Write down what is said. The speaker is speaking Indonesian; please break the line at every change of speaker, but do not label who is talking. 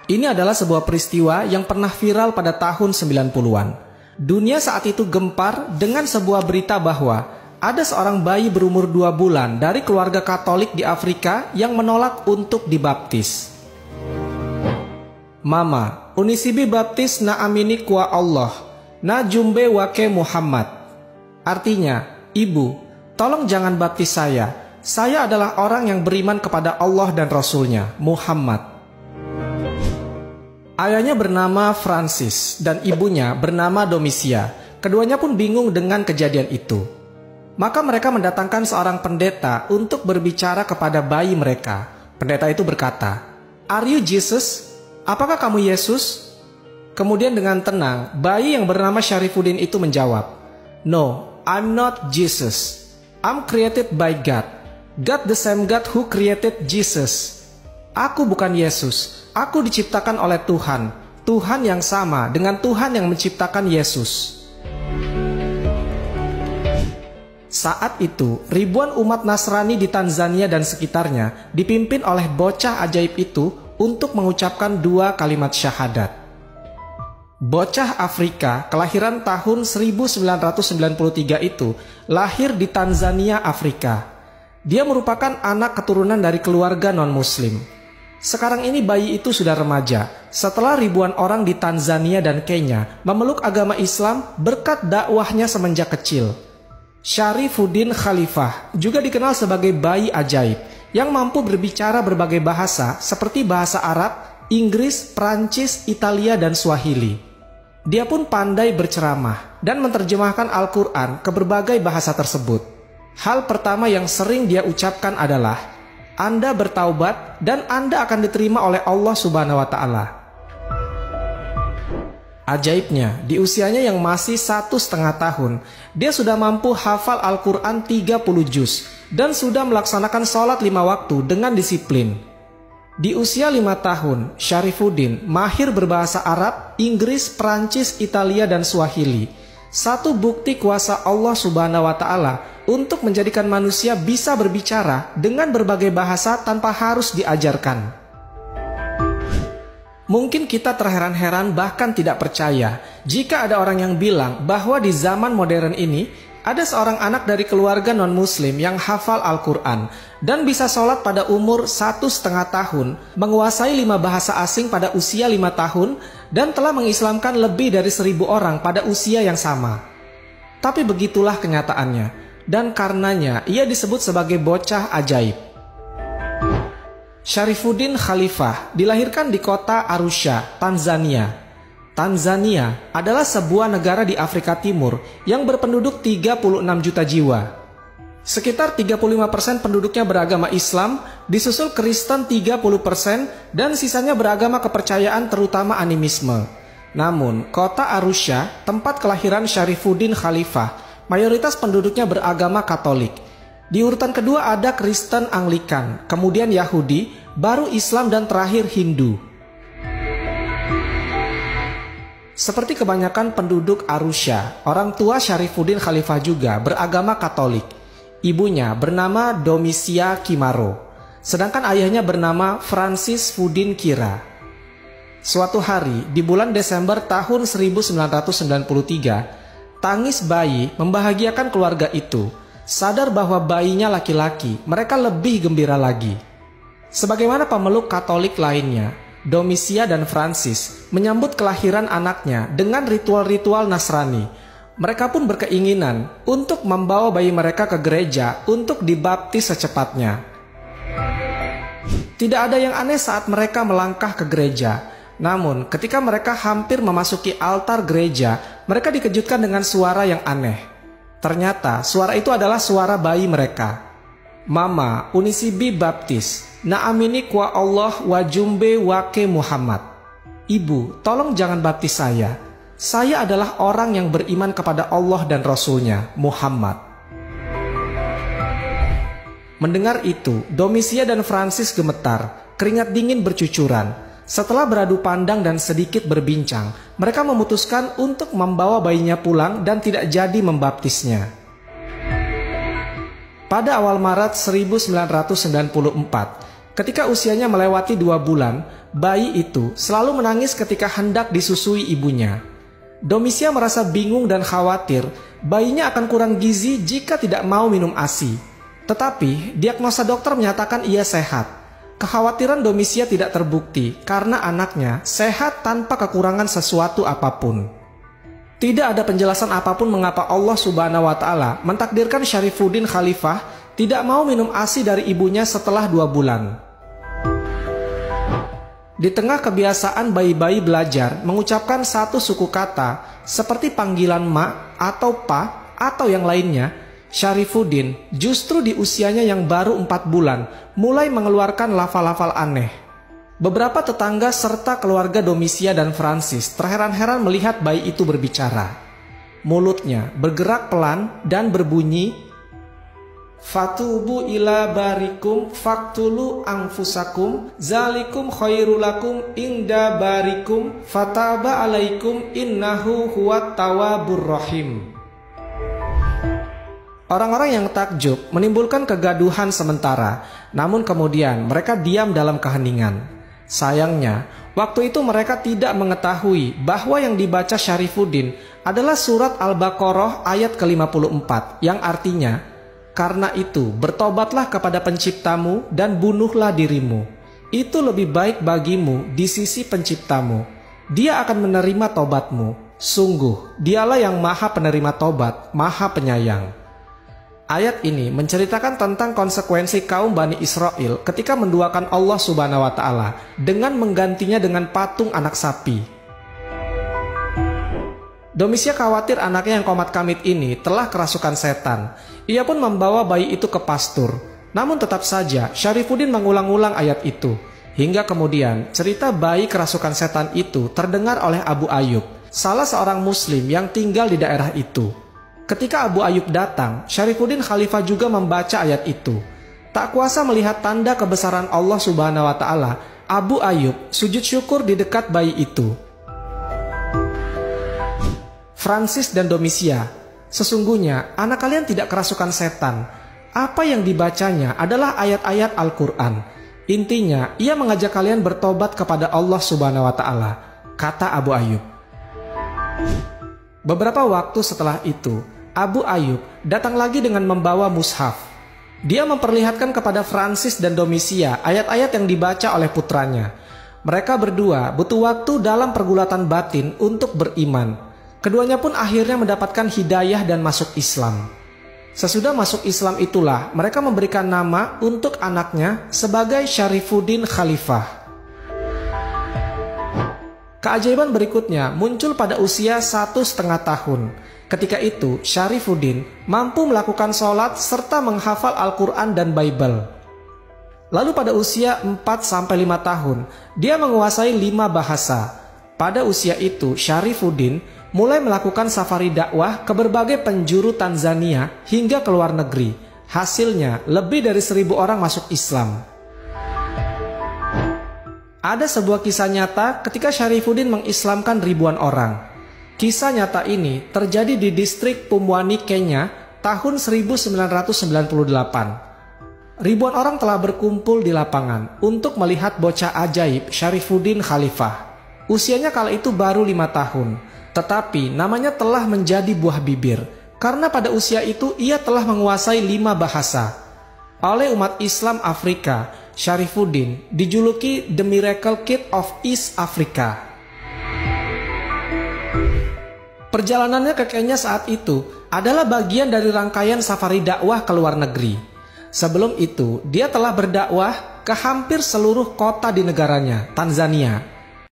Ini adalah sebuah peristiwa yang pernah viral pada tahun 90-an. Dunia saat itu gempar dengan sebuah berita bahwa ada seorang bayi berumur 2 bulan dari keluarga Katolik di Afrika yang menolak untuk dibaptis. Mama, unisibi baptis na amini kwa Allah, na jumbe wake Muhammad. Artinya, Ibu, tolong jangan baptis saya. Saya adalah orang yang beriman kepada Allah dan Rasul-Nya, Muhammad. Ayahnya bernama Francis dan ibunya bernama Domisia. Keduanya pun bingung dengan kejadian itu. Maka mereka mendatangkan seorang pendeta untuk berbicara kepada bayi mereka. Pendeta itu berkata, "Are you Jesus? Apakah kamu Yesus?" Kemudian dengan tenang, bayi yang bernama Syarifuddin itu menjawab, "No, I'm not Jesus. I'm created by God. God the same God who created Jesus." Aku bukan Yesus. Aku diciptakan oleh Tuhan. Tuhan yang sama dengan Tuhan yang menciptakan Yesus. Saat itu, ribuan umat Nasrani di Tanzania dan sekitarnya dipimpin oleh bocah ajaib itu untuk mengucapkan 2 kalimat syahadat. Bocah Afrika kelahiran tahun 1993 itu lahir di Tanzania, Afrika. Dia merupakan anak keturunan dari keluarga non-muslim. Sekarang ini bayi itu sudah remaja setelah ribuan orang di Tanzania dan Kenya memeluk agama Islam berkat dakwahnya semenjak kecil. Syarifuddin Khalifah juga dikenal sebagai bayi ajaib yang mampu berbicara berbagai bahasa seperti bahasa Arab, Inggris, Prancis, Italia, dan Swahili. Dia pun pandai berceramah dan menerjemahkan Al-Quran ke berbagai bahasa tersebut. Hal pertama yang sering dia ucapkan adalah, Anda bertaubat dan Anda akan diterima oleh Allah Subhanahu wa Ta'ala. Ajaibnya, di usianya yang masih 1,5 tahun, dia sudah mampu hafal Al-Quran 30 juz dan sudah melaksanakan sholat 5 waktu dengan disiplin. Di usia 5 tahun, Syarifuddin mahir berbahasa Arab, Inggris, Prancis, Italia, dan Swahili. Satu bukti kuasa Allah Subhanahu wa Ta'ala untuk menjadikan manusia bisa berbicara dengan berbagai bahasa tanpa harus diajarkan. Mungkin kita terheran-heran bahkan tidak percaya jika ada orang yang bilang bahwa di zaman modern ini ada seorang anak dari keluarga non-muslim yang hafal Al-Quran dan bisa sholat pada umur 1,5 tahun, menguasai 5 bahasa asing pada usia 5 tahun, dan telah mengislamkan lebih dari 1.000 orang pada usia yang sama. Tapi begitulah kenyataannya, dan karenanya ia disebut sebagai bocah ajaib. Syarifuddin Khalifah dilahirkan di kota Arusha, Tanzania. Tanzania adalah sebuah negara di Afrika Timur yang berpenduduk 36 juta jiwa. Sekitar 35% penduduknya beragama Islam, disusul Kristen 30%, dan sisanya beragama kepercayaan terutama animisme. Namun, kota Arusha, tempat kelahiran Syarifuddin Khalifah, mayoritas penduduknya beragama Katolik. Di urutan kedua ada Kristen Anglikan, kemudian Yahudi, baru Islam, dan terakhir Hindu. Seperti kebanyakan penduduk Arusha, orang tua Syarifuddin Khalifah juga beragama Katolik. Ibunya bernama Domisia Kimaro, sedangkan ayahnya bernama Francis Fuddin Kira. Suatu hari di bulan Desember tahun 1993, tangis bayi membahagiakan keluarga itu. Sadar bahwa bayinya laki-laki, mereka lebih gembira lagi. Sebagaimana pemeluk Katolik lainnya, Domisia dan Francis menyambut kelahiran anaknya dengan ritual-ritual Nasrani. Mereka pun berkeinginan untuk membawa bayi mereka ke gereja untuk dibaptis secepatnya. Tidak ada yang aneh saat mereka melangkah ke gereja. Namun, ketika mereka hampir memasuki altar gereja, mereka dikejutkan dengan suara yang aneh. Ternyata, suara itu adalah suara bayi mereka. Mama, unisibi baptis, na amini kwa Allah wa jumbe wake Muhammad. Ibu, tolong jangan baptis saya. Saya adalah orang yang beriman kepada Allah dan Rasul-Nya, Muhammad. Mendengar itu, Domisia dan Francis gemetar, keringat dingin bercucuran. Setelah beradu pandang dan sedikit berbincang, mereka memutuskan untuk membawa bayinya pulang dan tidak jadi membaptisnya. Pada awal Maret 1994, Ketika usianya melewati 2 bulan, bayi itu selalu menangis ketika hendak disusui ibunya. Domisia merasa bingung dan khawatir bayinya akan kurang gizi jika tidak mau minum ASI. Tetapi diagnosa dokter menyatakan ia sehat. Kekhawatiran Domisia tidak terbukti karena anaknya sehat tanpa kekurangan sesuatu apapun. Tidak ada penjelasan apapun mengapa Allah Subhanahu wa Ta'ala mentakdirkan Syarifuddin Khalifah tidak mau minum ASI dari ibunya setelah 2 bulan. Di tengah kebiasaan bayi-bayi belajar mengucapkan satu suku kata seperti panggilan ma atau pa atau yang lainnya, Syarifuddin justru di usianya yang baru 4 bulan mulai mengeluarkan lafal-lafal aneh. Beberapa tetangga serta keluarga Domisia dan Francis terheran-heran melihat bayi itu berbicara. Mulutnya bergerak pelan dan berbunyi, Fatubu ila barikum faktulu anfusakum zalikum khairulakum inda barikum fataba alaikum innahu huwat tawwabur rahim. Orang-orang yang takjub menimbulkan kegaduhan sementara, namun kemudian mereka diam dalam keheningan. Sayangnya, waktu itu mereka tidak mengetahui bahwa yang dibaca Syarifuddin adalah surat Al-Baqarah ayat ke-54 yang artinya, karena itu, bertobatlah kepada penciptamu dan bunuhlah dirimu. Itu lebih baik bagimu di sisi penciptamu. Dia akan menerima tobatmu. Sungguh, dialah yang maha penerima tobat, maha penyayang. Ayat ini menceritakan tentang konsekuensi kaum Bani Israel ketika menduakan Allah Subhanahu wa Ta'ala dengan menggantinya dengan patung anak sapi. Domisia khawatir anaknya yang komat kamit ini telah kerasukan setan. Ia pun membawa bayi itu ke pastur. Namun tetap saja Syarifuddin mengulang-ulang ayat itu. Hingga kemudian cerita bayi kerasukan setan itu terdengar oleh Abu Ayyub, salah seorang muslim yang tinggal di daerah itu. Ketika Abu Ayyub datang, Syarifuddin Khalifah juga membaca ayat itu. Tak kuasa melihat tanda kebesaran Allah Subhanahu wa Ta'ala, Abu Ayyub sujud syukur di dekat bayi itu. Francis dan Domisia, sesungguhnya anak kalian tidak kerasukan setan. Apa yang dibacanya adalah ayat-ayat Al-Quran. Intinya, ia mengajak kalian bertobat kepada Allah Subhanahu wa Ta'ala, kata Abu Ayyub. Beberapa waktu setelah itu, Abu Ayyub datang lagi dengan membawa mushaf. Dia memperlihatkan kepada Francis dan Domisia ayat-ayat yang dibaca oleh putranya. Mereka berdua butuh waktu dalam pergulatan batin untuk beriman. Keduanya pun akhirnya mendapatkan hidayah dan masuk Islam. Sesudah masuk Islam itulah mereka memberikan nama untuk anaknya sebagai Syarifuddin Khalifah. Keajaiban berikutnya muncul pada usia 1,5 tahun. Ketika itu Syarifuddin mampu melakukan sholat serta menghafal Al-Quran dan Bible. Lalu pada usia 4-5 tahun dia menguasai 5 bahasa. Pada usia itu Syarifuddin mulai melakukan safari dakwah ke berbagai penjuru Tanzania hingga ke luar negeri. Hasilnya, lebih dari 1.000 orang masuk Islam. Ada sebuah kisah nyata ketika Syarifuddin mengislamkan ribuan orang. Kisah nyata ini terjadi di distrik Pumwani, Kenya, tahun 1998. Ribuan orang telah berkumpul di lapangan untuk melihat bocah ajaib Syarifuddin Khalifah. Usianya kala itu baru 5 tahun. Tetapi namanya telah menjadi buah bibir, karena pada usia itu ia telah menguasai 5 bahasa. Oleh umat Islam Afrika, Syarifuddin dijuluki The Miracle Kid of East Africa. Perjalanannya ke Kenya saat itu adalah bagian dari rangkaian safari dakwah ke luar negeri. Sebelum itu, dia telah berdakwah ke hampir seluruh kota di negaranya, Tanzania.